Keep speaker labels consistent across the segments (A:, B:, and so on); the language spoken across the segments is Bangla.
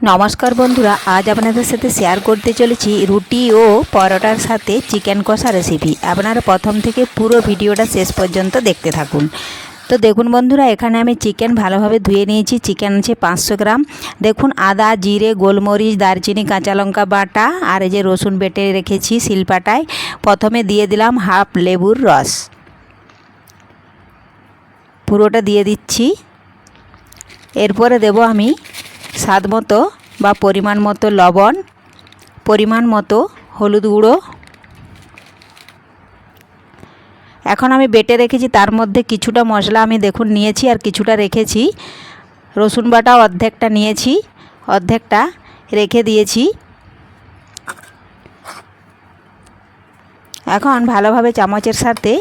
A: নমস্কার বন্ধুরা, আজ আপনাদের সাথে শেয়ার করতে চলেছি রুটি ও পরোটার সাথে চিকেন কষা রেসিপি। আপনারা প্রথম থেকে পুরো ভিডিওটা শেষ পর্যন্ত দেখতে থাকুন। তো দেখুন বন্ধুরা, এখানে আমি চিকেন ভালোভাবে ধুয়ে নিয়েছি। চিকেন আছে 500 গ্রাম। দেখুন আদা, জিরে, গোলমরিচ, দারচিনি, কাঁচা লঙ্কা বাটা আর এই যে রসুন বেটে রেখেছি শিলপাটায়। প্রথমে দিয়ে দিলাম হাফ লেবুর রস, পুরোটা দিয়ে দিচ্ছি। এরপরে দেব আমি স্বাদ মতো বা পরিমাণ মতো লবণ, পরিমাণ মতো হলুদ গুঁড়ো। এখন আমি বেটে রেখেছি তার মধ্যে কিছুটা মশলা আমি দেখুন নিয়েছি আর কিছুটা রেখেছি। রসুন বাটা অর্ধেকটা নিয়েছি, অর্ধেকটা রেখে দিয়েছি। এখন ভালোভাবে চামচের সাথে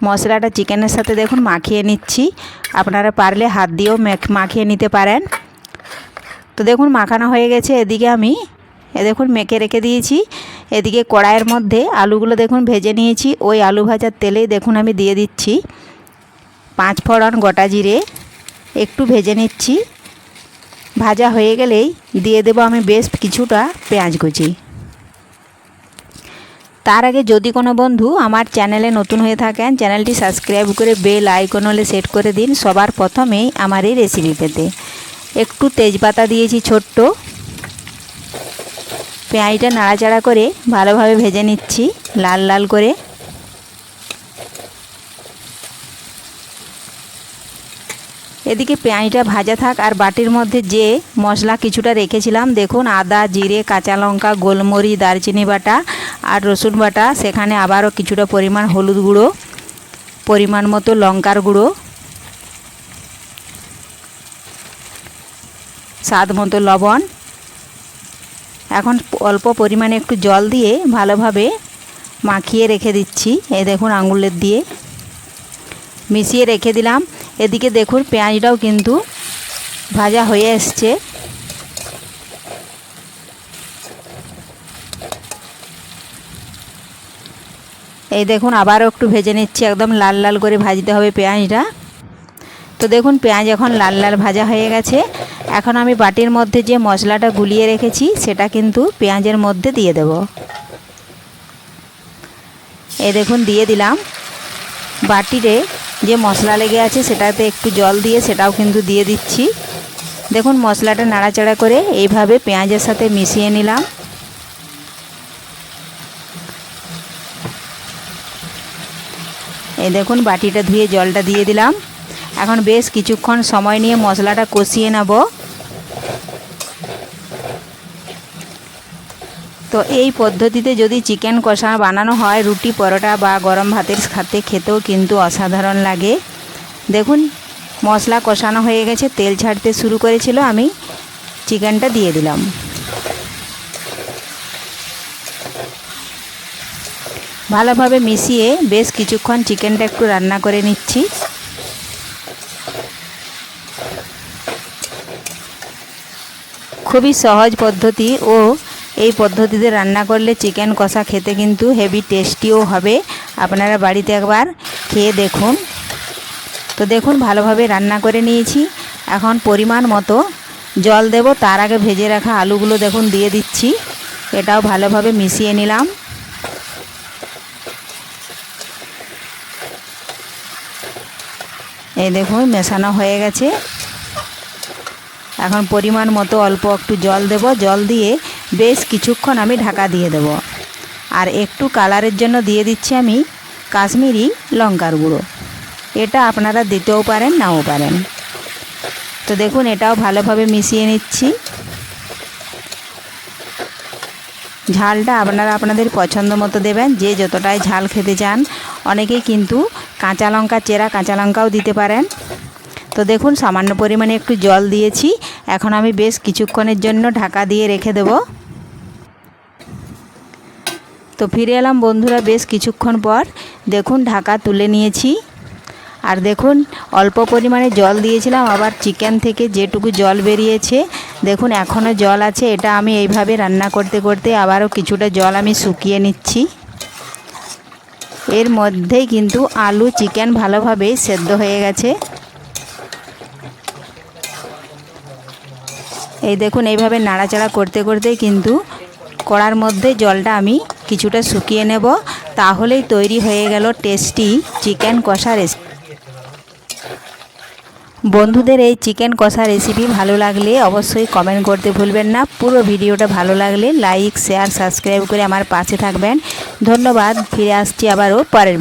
A: মশলাটা চিকেনের সাথে দেখুন মাখিয়ে নিচ্ছি। আপনারা পারলে হাত দিয়েও মাখিয়ে নিতে পারেন। তো দেখুন মাখানো হয়ে গেছে। এদিকে আমি দেখুন মেখে রেখে দিয়েছি। এদিকে কড়াইয়ের মধ্যে আলুগুলো দেখুন ভেজে নিয়েছি। ওই আলু ভাজার তেলেই দেখুন আমি দিয়ে দিচ্ছি 5 ফোড়ন গোটা জিরে, একটু ভেজে নিচ্ছি। ভাজা হয়ে গেলেই দিয়ে দেব আমি বেশ কিছুটা পেঁয়াজ কুচি। তার আগে যদি কোনো বন্ধু আমার চ্যানেলে নতুন হয়ে থাকেন, চ্যানেলটি সাবস্ক্রাইব করে বেল আইকন হলে সেট করে দিন সবার প্রথমেই আমার এই রেসিপি পেতে। একটু তেজপাতা দিয়েছি ছোট্ট। পেঁয়াজটা নাড়াচাড়া করে ভালোভাবে ভেজে নিচ্ছি লাল লাল করে। এদিকে পেঁয়াজটা ভাজা থাক আর বাটির মধ্যে যে মশলা কিছুটা রেখেছিলাম দেখুন আদা, জিরে, কাঁচা লঙ্কা, গোলমরিচ, দারচিনি বাটা আর রসুন বাটা, সেখানে আবারও কিছুটা পরিমাণ হলুদ গুঁড়ো, পরিমাণ মতো লঙ্কার গুঁড়ো, স্বাদ মতো লবণ। এখন অল্প পরিমাণে একটু জল দিয়ে ভালোভাবে মাখিয়ে রেখে দিচ্ছি। এই দেখুন আঙুলের দিয়ে মিশিয়ে রেখে দিলাম। এদিকে দেখুন পেঁয়াজটাও কিন্তু ভাজা হয়ে এসছে। এই দেখুন আবারও একটু ভেজে নিচ্ছি, একদম লাল লাল করে ভাজতে হবে পেঁয়াজটা। তো দেখুন পেঁয়াজ এখন লাল লাল ভাজা হয়ে গেছে। এখন আমি বাটির মধ্যে যে মশলাটা গুলিয়ে রেখেছি সেটা কিন্তু পেঁয়াজের মধ্যে দিয়ে দেব। এই দেখুন দিয়ে দিলাম। বাটিতে যে মশলা লেগে আছে সেটাতে একটু জল দিয়ে সেটাও কিন্তু দিয়ে দিচ্ছি। দেখুন মশলাটা নাড়াচাড়া করে এইভাবে পেঁয়াজের সাথে মিশিয়ে নিলাম। এই দেখুন বাটিটা ধুয়ে জলটা দিয়ে দিলাম। এখন বেশ কিছুক্ষণ সময় নিয়ে মশলাটা কষিয়ে নেব। তো এই পদ্ধতিতে যদি চিকেন কষা বানানো হয় রুটি, পরোটা বা গরম ভাতের সাথে খেতেও কিন্তু অসাধারণ লাগে। দেখুন মশলা কষানো হয়ে গেছে, তেল ছাড়তে শুরু করেছিল। আমি চিকেনটা দিয়ে দিলাম। ভালোভাবে মিশিয়ে বেশ কিছুক্ষণ চিকেনটা একটু রান্না করে নিচ্ছি। খুবই সহজ পদ্ধতি ও এই পদ্ধতিতে রান্না করলে চিকেন কষা খেতে কিন্তু হেভি টেস্টিও হবে। আপনারা বাড়িতে একবার খেয়ে দেখুন। তো দেখুন ভালোভাবে রান্না করে নিয়েছি। এখন পরিমাণ মতো জল দেব। তার আগে ভেজে রাখা আলুগুলো দেখুন দিয়ে দিচ্ছি। এটাও ভালোভাবে মিশিয়ে নিলাম। এই দেখুন মেশানো হয়ে গেছে। এখন পরিমাণ মতো অল্প একটু জল দেব। জল দিয়ে বেশ কিছুক্ষণ আমি ঢাকা দিয়ে দেব। আর একটু কালারের জন্য দিয়ে দিচ্ছি আমি কাশ্মীরি লঙ্কার গুঁড়ো। এটা আপনারা দিতেও পারেন নাও পারেন। তো দেখুন এটাও ভালোভাবে মিশিয়ে নিচ্ছি। ঝালটা আপনারা আপনাদের পছন্দ মতো দেবেন, যে যতটাই ঝাল খেতে চান। অনেকেই কিন্তু কাঁচা লঙ্কা, চেরা কাঁচা লঙ্কাও দিতে পারেন। তো দেখুন সামান্য পরিমাণে একটু জল দিয়েছি। এখন আমি বেশ কিছুক্ষণের জন্য ঢাকা দিয়ে রেখে দেব। তো ফিরে এলাম বন্ধুরা বেশ কিছুক্ষণ পর। দেখুন ঢাকা তুলে নিয়েছি। আর দেখুন অল্প পরিমাণে জল দিয়েছিলাম, আবার চিকেন থেকে যেটুকু জল বেরিয়েছে দেখুন এখনও জল আছে। এটা আমি এইভাবে রান্না করতে করতে আবারও কিছুটা জল আমি শুকিয়ে নিচ্ছি। এর মধ্যেই কিন্তু আলু, চিকেন ভালোভাবে সেদ্ধ হয়ে গেছে। এই দেখুন এইভাবে নাড়াচাড়া করতে করতে কিন্তু কড়ার মধ্যে জলটা আমি কিছুটা শুকিয়ে নেব। তাহলেই তৈরি হয়ে গেল টেস্টি চিকেন কষা রেসিপি। বন্ধুদের এই চিকেন কষা রেসিপি ভালো লাগলে অবশ্যই কমেন্ট করতে ভুলবেন না। পুরো ভিডিওটা ভালো লাগলে লাইক শেয়ার সাবস্ক্রাইব করে আমার পাশে থাকবেন। ধন্যবাদ। ফিরে আসছি আবারও পরের ভিডিও।